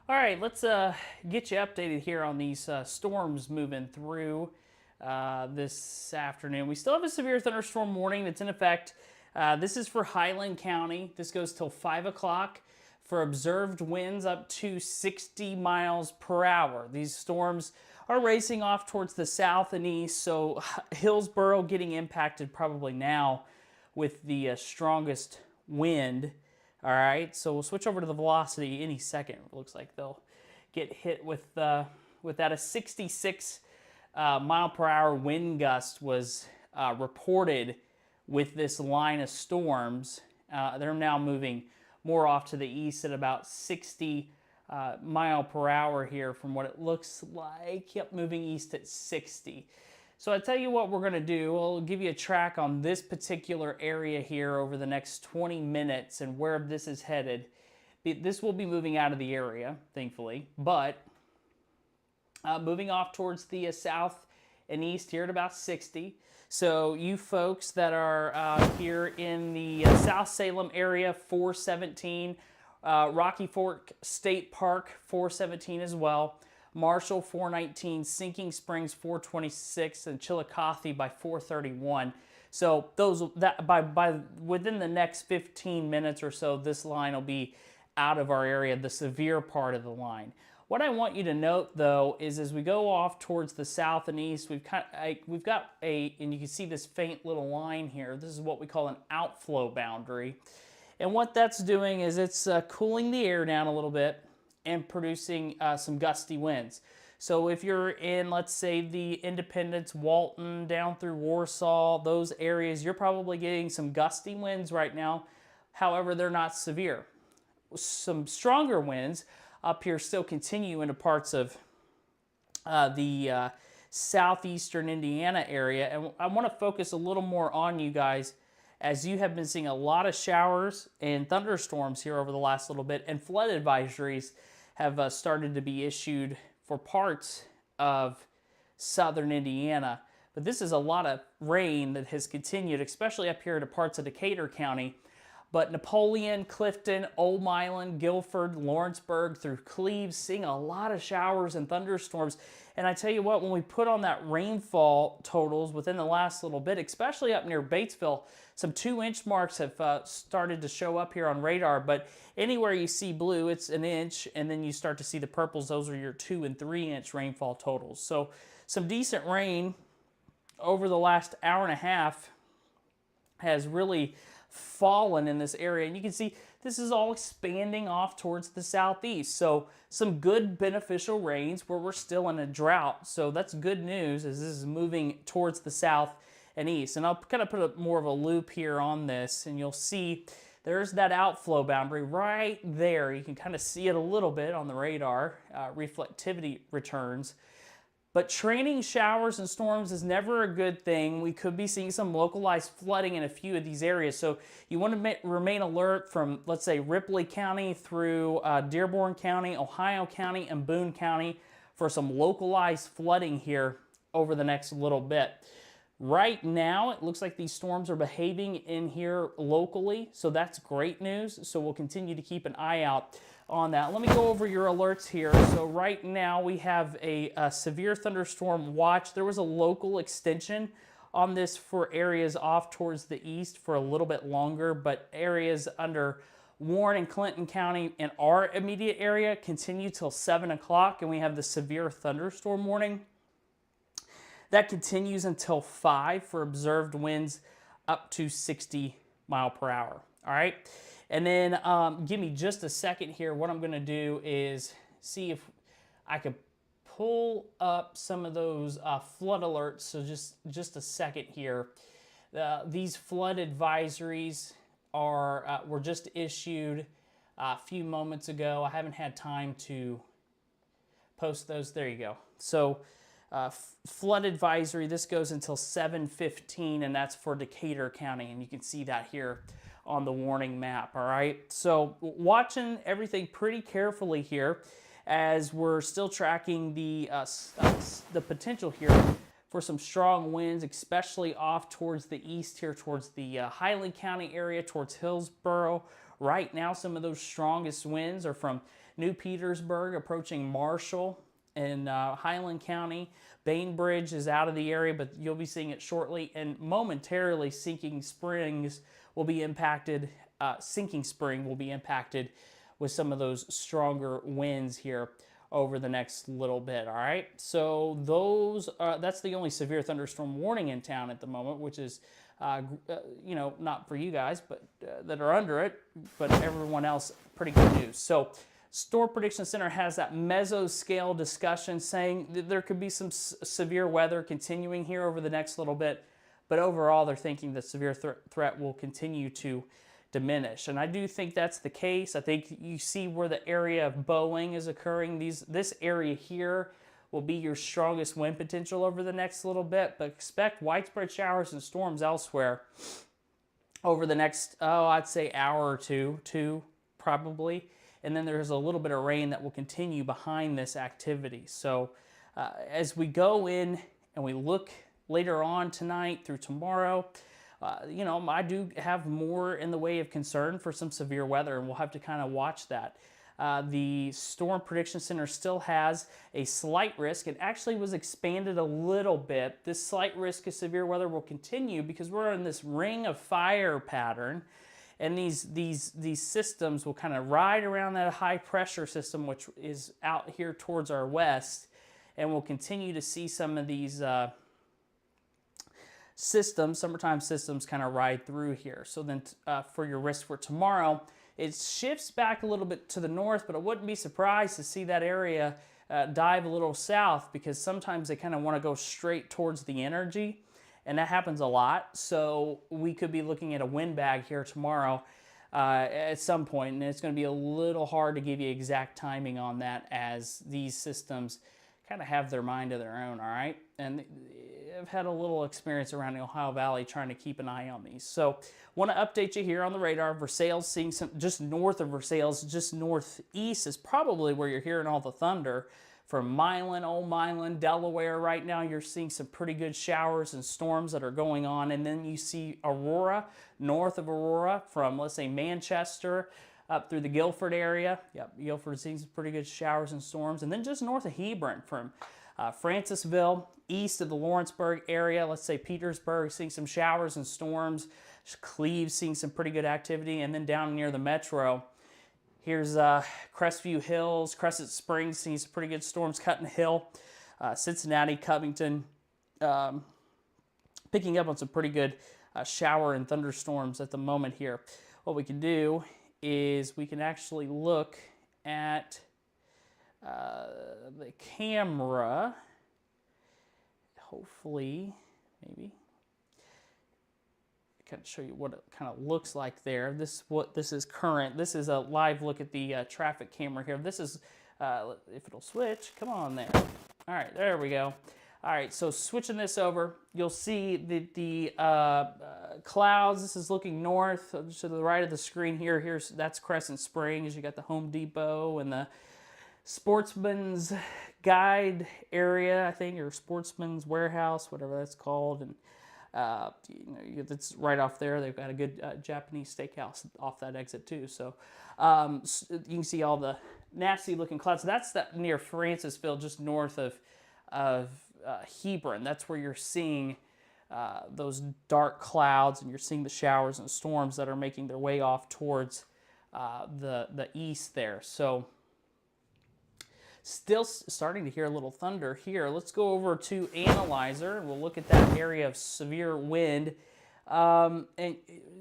All right, let's get you updated here on these storms moving through this afternoon. We still have a severe thunderstorm warning that's in effect. This is for Highland County. This goes till 5 o'clock for observed winds up to 60 miles per hour. These storms are racing off towards the south and east, so Hillsborough getting impacted probably now with the strongest wind. All right, so we'll switch over to the velocity any second. It looks like they'll get hit with that. A 66 mile per hour wind gust was reported with this line of storms. They're now moving more off to the east at about 60 mile per hour here from what it looks like. Yep, moving east at 60. So I tell you what we're going to do. I'll give you a track on this particular area here over the next 20 minutes and where this is headed. This will be moving out of the area, thankfully, but moving off towards the south and east here at about 60. So you folks that are here in the South Salem area, 417, Rocky Fork State Park, 417 as well. Marshall 419, Sinking Springs 426, and Chillicothe by 431. So by within the next 15 minutes or so, this line will be out of our area, the severe part of the line. What I want you to note though is as we go off towards the south and east, we've got and you can see this faint little line here. This is what we call an outflow boundary. And what that's doing is it's cooling the air down a little bit and producing some gusty winds. So if you're in, let's say, the Independence, Walton, down through Warsaw, those areas, you're probably getting some gusty winds right now. However, they're not severe. Some stronger winds up here still continue into parts of the southeastern Indiana area. And I want to focus a little more on you guys as you have been seeing a lot of showers and thunderstorms here over the last little bit, and flood advisories have started to be issued for parts of southern Indiana. But this is a lot of rain that has continued, especially up here to parts of Decatur County. But Napoleon, Clifton, Old Milan, Guilford, Lawrenceburg, through Cleves, seeing a lot of showers and thunderstorms. And I tell you what, when we put on that rainfall totals within the last little bit, especially up near Batesville, some 2-inch marks have started to show up here on radar. But anywhere you see blue, it's an inch, and then you start to see the purples. Those are your 2 and 3-inch rainfall totals. So some decent rain over the last hour and a half has really fallen in this area, and you can see this is all expanding off towards the southeast. So some good beneficial rains where we're still in a drought. So that's good news as this is moving towards the south and east. And I'll kind of put more of a loop here on this, and you'll see there's that outflow boundary right there. You can kind of see it a little bit on the radar, reflectivity returns. But training showers and storms is never a good thing. We could be seeing some localized flooding in a few of these areas. So you want to remain alert from, let's say, Ripley County through Dearborn County, Ohio County, and Boone County for some localized flooding here over the next little bit. Right now, it looks like these storms are behaving in here locally, so that's great news. So we'll continue to keep an eye out on that. Let me go over your alerts here. So right now we have a severe thunderstorm watch. There was a local extension on this for areas off towards the east for a little bit longer, but areas under Warren and Clinton County in our immediate area continue till 7 o'clock, and we have the severe thunderstorm warning. That continues until 5 for observed winds up to 60 mile per hour. All right. And then give me just a second here. What I'm going to do is see if I could pull up some of those flood alerts. So just a second here. These flood advisories were just issued a few moments ago. I haven't had time to post those. There you go. So flood advisory, this goes until 7:15, and that's for Decatur County, and you can see that here on the warning map. All right, so watching everything pretty carefully here as we're still tracking the potential here for some strong winds, especially off towards the east here, towards the Highland County area, towards Hillsborough, Right now, some of those strongest winds are from New Petersburg approaching Marshall and Highland County. Bainbridge is out of the area, but you'll be seeing it shortly. And momentarily, Sinking Spring will be impacted with some of those stronger winds here over the next little bit. All right, so that's the only severe thunderstorm warning in town at the moment, which is not for you guys, but that are under it, but everyone else, pretty good news. So Storm Prediction Center has that mesoscale discussion saying that there could be some severe weather continuing here over the next little bit, but overall they're thinking that severe threat will continue to diminish. And I do think that's the case. I think you see where the area of bowing is occurring. This area here will be your strongest wind potential over the next little bit, but expect widespread showers and storms elsewhere over the next, I'd say hour or two probably. And then there's a little bit of rain that will continue behind this activity. So as we go in and we look later on tonight through tomorrow, I do have more in the way of concern for some severe weather, and we'll have to kind of watch that. The Storm Prediction Center still has a slight risk. It actually was expanded a little bit. This slight risk of severe weather will continue because we're in this ring of fire pattern, and these systems will kind of ride around that high pressure system, which is out here towards our west, and we'll continue to see some of these summertime systems kind of ride through here. So then for your risk for tomorrow, it shifts back a little bit to the north, but I wouldn't be surprised to see that area dive a little south, because sometimes they kind of want to go straight towards the energy, and that happens a lot. So we could be looking at a wind bag here tomorrow at some point, and it's going to be a little hard to give you exact timing on that, as these systems kind of have their mind of their own, all right? And I've had a little experience around the Ohio Valley trying to keep an eye on these. So want to update you here on the radar. Versailles, seeing some just north of Versailles, just northeast is probably where you're hearing all the thunder. From Milan, Old Milan, Delaware, right now you're seeing some pretty good showers and storms that are going on. And then you see Aurora, north of Aurora, from let's say Manchester up through the Guilford area. Yep, Guilford seeing some pretty good showers and storms. And then just north of Hebron, from Francisville, east of the Lawrenceburg area, let's say Petersburg, seeing some showers and storms. Cleves seeing some pretty good activity. And then down near the metro, here's Crestview Hills, Crescent Springs, seeing some pretty good storms. Cutting Hill, Cincinnati, Covington, picking up on some pretty good shower and thunderstorms at the moment here. What we can do is we can actually look at the camera, hopefully, maybe. Kind of show you what it kind of looks like there. This is current. This is a live look at the traffic camera here. This is, if it'll switch, come on there. All right, there we go. All right, so switching this over, you'll see the clouds. This is looking north to the right of the screen here. That's Crescent Springs. You got the Home Depot and the Sportsman's Guide area, I think, or Sportsman's Warehouse, whatever that's called. And it's right off there. They've got a good Japanese steakhouse off that exit too. So you can see all the nasty looking clouds. That's that near Francisville, just north of Hebron. That's where you're seeing those dark clouds, and you're seeing the showers and storms that are making their way off towards the east there. So still starting to hear a little thunder here. Let's go over to Analyzer, and we'll look at that area of severe wind. And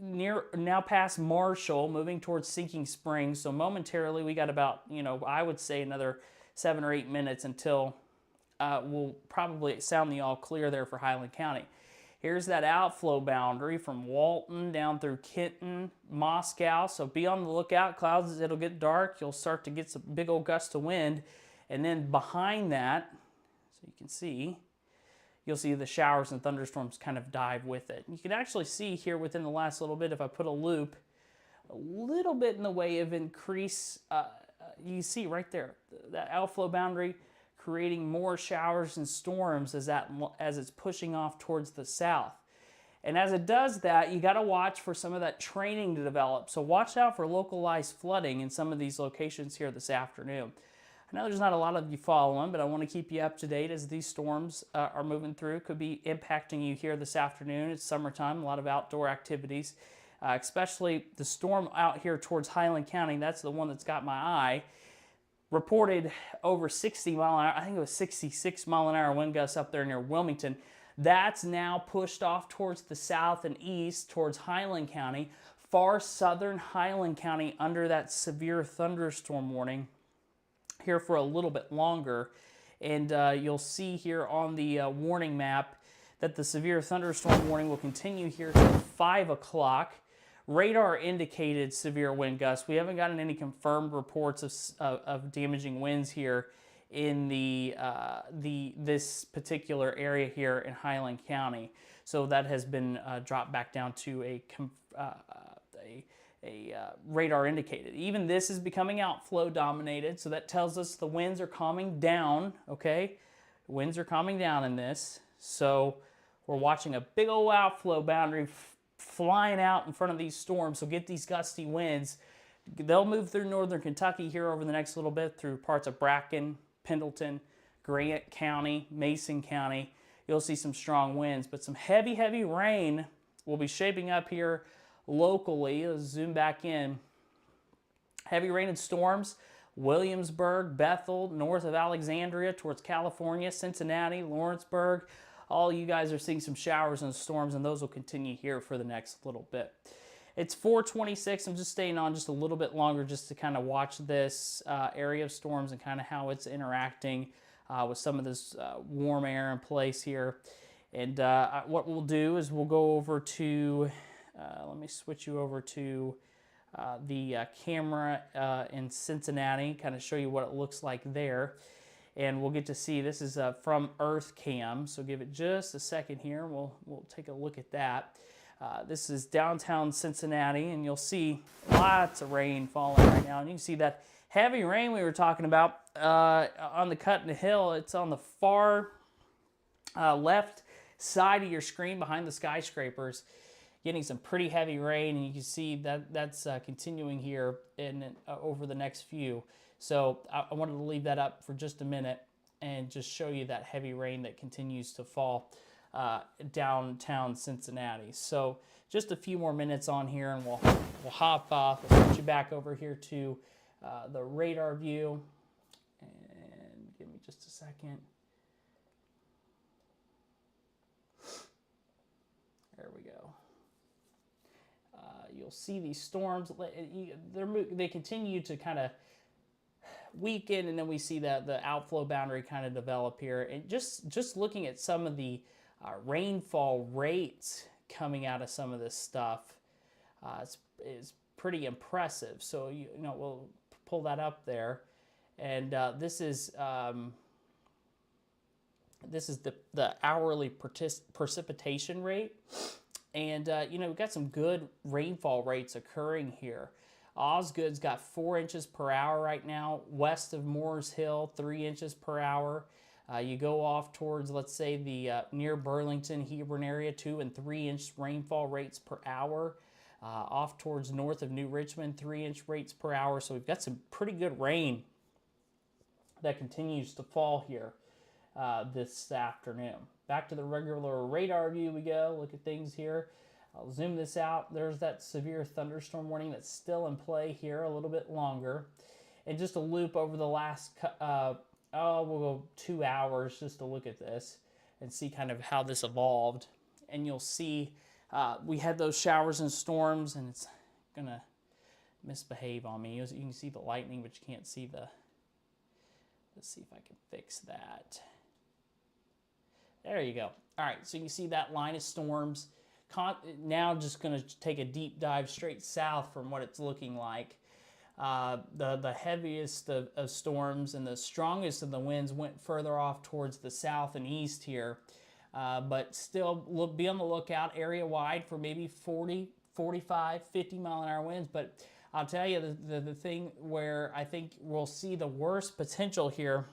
now past Marshall, moving towards Sinking Springs. So momentarily, we got about, I would say another 7 or 8 minutes until we'll probably sound the all clear there for Highland County. Here's that outflow boundary from Walton down through Kenton, Moscow. So be on the lookout. Clouds, it'll get dark. You'll start to get some big old gusts of wind. And then behind that, so you can see, you'll see the showers and thunderstorms kind of dive with it. You can actually see here within the last little bit, if I put a loop, a little bit in the way of increase, you see right there, that outflow boundary creating more showers and storms as it's pushing off towards the south. And as it does that, you got to watch for some of that training to develop. So watch out for localized flooding in some of these locations here this afternoon. I know there's not a lot of you following, but I want to keep you up to date as these storms are moving through. Could be impacting you here this afternoon. It's summertime, a lot of outdoor activities, especially the storm out here towards Highland County. That's the one that's got my eye. Reported over 60 mile an hour, I think it was 66 mile an hour wind gusts up there near Wilmington. That's now pushed off towards the south and east, towards Highland County, far southern Highland County under that severe thunderstorm warning here for a little bit longer. And you'll see here on the warning map that the severe thunderstorm warning will continue here till 5 o'clock. Radar indicated severe wind gusts. We haven't gotten any confirmed reports of damaging winds here in this particular area here in Highland County. So that has been dropped back down to a radar indicated. Even this is becoming outflow dominated, so that tells us the winds are calming down, okay? Winds are calming down in this. So we're watching a big old outflow boundary flying out in front of these storms. So get these gusty winds. They'll move through northern Kentucky here over the next little bit through parts of Bracken, Pendleton, Grant County, Mason County. You'll see some strong winds, but some heavy rain will be shaping up here locally. Let's zoom back in. Heavy rain and storms, Williamsburg, Bethel, north of Alexandria towards California, Cincinnati, Lawrenceburg. All you guys are seeing some showers and storms, and those will continue here for the next little bit. It's 4:26. I'm just staying on just a little bit longer just to kind of watch this area of storms and kind of how it's interacting with some of this warm air in place here. And what we'll do is we'll go over to, let me switch you over to the camera in Cincinnati, kind of show you what it looks like there. And we'll get to see, this is from EarthCam, so give it just a second here. We'll take a look at that. This is downtown Cincinnati, and you'll see lots of rain falling right now. And you can see that heavy rain we were talking about on the Cutting Hill. It's on the far left side of your screen behind the skyscrapers, getting some pretty heavy rain, and you can see that that's continuing here over the next few. So I wanted to leave that up for just a minute and just show you that heavy rain that continues to fall downtown Cincinnati. So just a few more minutes on here, and we'll hop off. We'll switch you back over here to the radar view. And give me just a second. There we go. You'll see these storms. They continue to kind of weaken, and then we see that the outflow boundary kind of develop here. And just looking at some of the rainfall rates coming out of some of this stuff is pretty impressive. So you know, we'll pull that up there, and this is the hourly precipitation rate. And, you know, we've got some good rainfall rates occurring here. Osgood's got 4 inches per hour right now. West of Moores Hill, 3 inches per hour. You go off towards, let's say, the near Burlington, Hebron area, 2 and 3 inch rainfall rates per hour. Off towards north of New Richmond, 3 inch rates per hour. So we've got some pretty good rain that continues to fall here this afternoon. Back to the regular radar view we go. Look at things here. I'll zoom this out. There's that severe thunderstorm warning that's still in play here a little bit longer. And just a loop over the last, we'll go 2 hours just to look at this and see kind of how this evolved. And you'll see we had those showers and storms, and it's going to misbehave on me. You can see the lightning, but you can't see the... Let's see if I can fix that. There you go. All right, so you can see that line of storms. Now just going to take a deep dive straight south from what it's looking like. The heaviest of storms and the strongest of the winds went further off towards the south and east here. But still be on the lookout area-wide for maybe 40, 45, 50 mile an hour winds. But I'll tell you, the thing where I think we'll see the worst potential here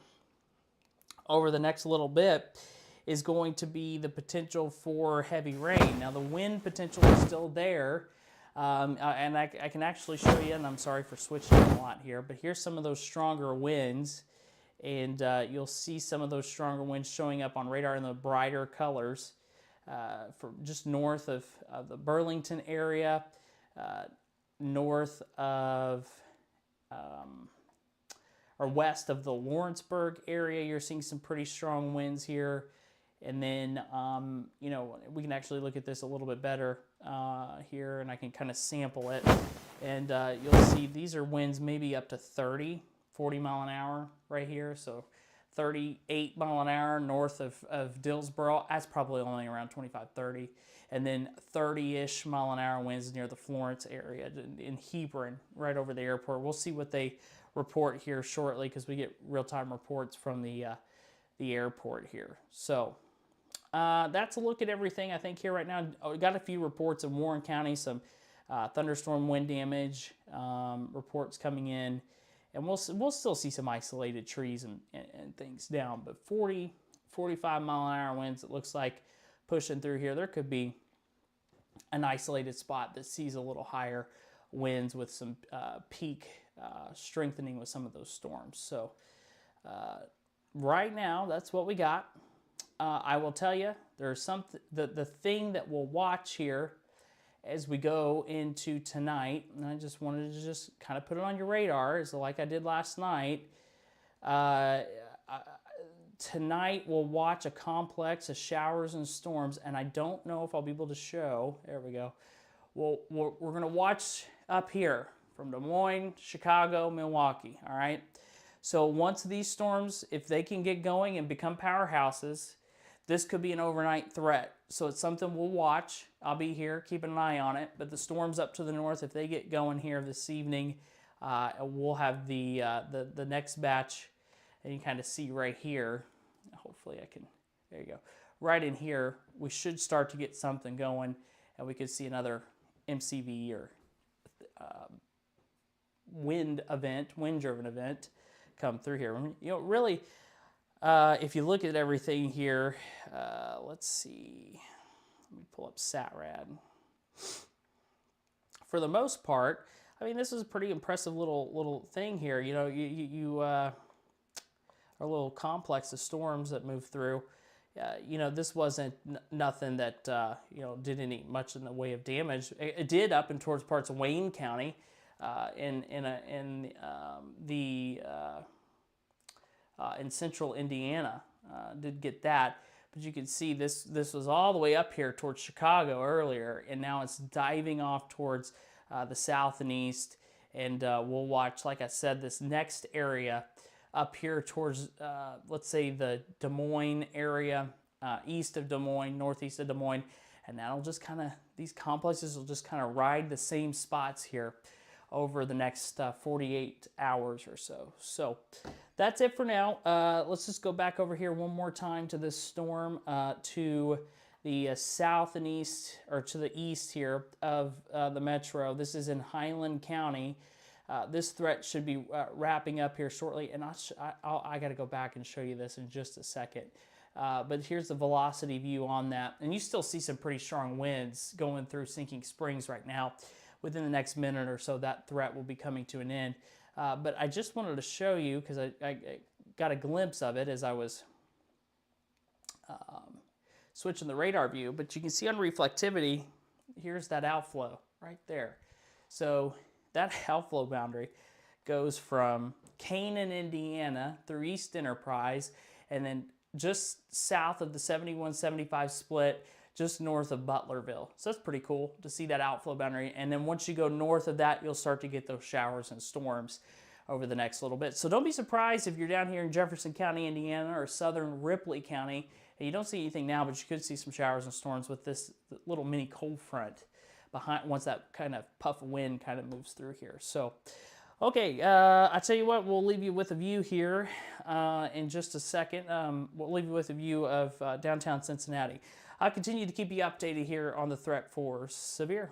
over the next little bit is going to be the potential for heavy rain. Now the wind potential is still there, and I can actually show you, and I'm sorry for switching a lot here, but here's some of those stronger winds, and you'll see some of those stronger winds showing up on radar in the brighter colors for just north of the Burlington area, north of or west of the Lawrenceburg area. You're seeing some pretty strong winds here. And then, you know, we can actually look at this a little bit better here, and I can kind of sample it. And you'll see these are winds maybe up to 40 mile an hour right here. So 38 mile an hour north of Dillsboro. That's probably only around 25, 30. And then 30-ish mile an hour winds near the Florence area in Hebron, right over the airport. We'll see what they report here shortly because we get real-time reports from the airport here. So that's a look at everything I think here right now. We got a few reports in Warren County, some thunderstorm wind damage reports coming in, and we'll still see some isolated trees and things down, but 40, 45 mile an hour winds, it looks like, pushing through here. There could be an isolated spot that sees a little higher winds with some peak strengthening with some of those storms. So right now, that's what we got. I will tell you, there's something, the thing that we'll watch here as we go into tonight, and I just wanted to just kind of put it on your radar, is like I did last night. Tonight we'll watch a complex of showers and storms, and I don't know if I'll be able to show. There we go. Well, we're going to watch up here from Des Moines, Chicago, Milwaukee. All right. So once these storms, if they can get going and become powerhouses, this could be an overnight threat. So it's something we'll watch. I'll be here keeping an eye on it. But the storms up to the north, if they get going here this evening, we'll have the next batch. And you kind of see right here, hopefully I can, there you go. Right in here, we should start to get something going, and we could see another MCV or wind-driven event come through here. You know, really, if you look at everything here, let's see. Let me pull up SATRAD. For the most part, I mean, this is a pretty impressive little thing here. You know, our little complex of storms that move through. You know, this wasn't nothing that you know, did any much in the way of damage. It did up and towards parts of Wayne County, in central Indiana, did get that. But you can see this was all the way up here towards Chicago earlier, and now it's diving off towards the south and east. And we'll watch, like I said, this next area up here towards, let's say, the Des Moines area, east of Des Moines, northeast of Des Moines, and that'll just kind of, these complexes will just kind of ride the same spots here over the next 48 hours or so. So that's it for now. Let's just go back over here one more time to this storm to the south and east, or to the east here of the metro. This is in Highland County. This threat should be wrapping up here shortly, and I got to go back and show you this in just a second. But here's the velocity view on that, and you still see some pretty strong winds going through Sinking Springs right now. Within the next minute or so, that threat will be coming to an end. But I just wanted to show you, because I got a glimpse of it as I was switching the radar view, but you can see on reflectivity, here's that outflow right there. So that outflow boundary goes from Canaan, Indiana, through East Enterprise, and then just south of the 71-75 split, just north of Butlerville. So that's pretty cool to see that outflow boundary. And then once you go north of that, you'll start to get those showers and storms over the next little bit. So don't be surprised if you're down here in Jefferson County, Indiana, or southern Ripley County, and you don't see anything now, but you could see some showers and storms with this little mini cold front behind, once that kind of puff of wind kind of moves through here. So, okay, I tell you what, we'll leave you with a view here in just a second. We'll leave you with a view of downtown Cincinnati. I'll continue to keep you updated here on the threat for severe.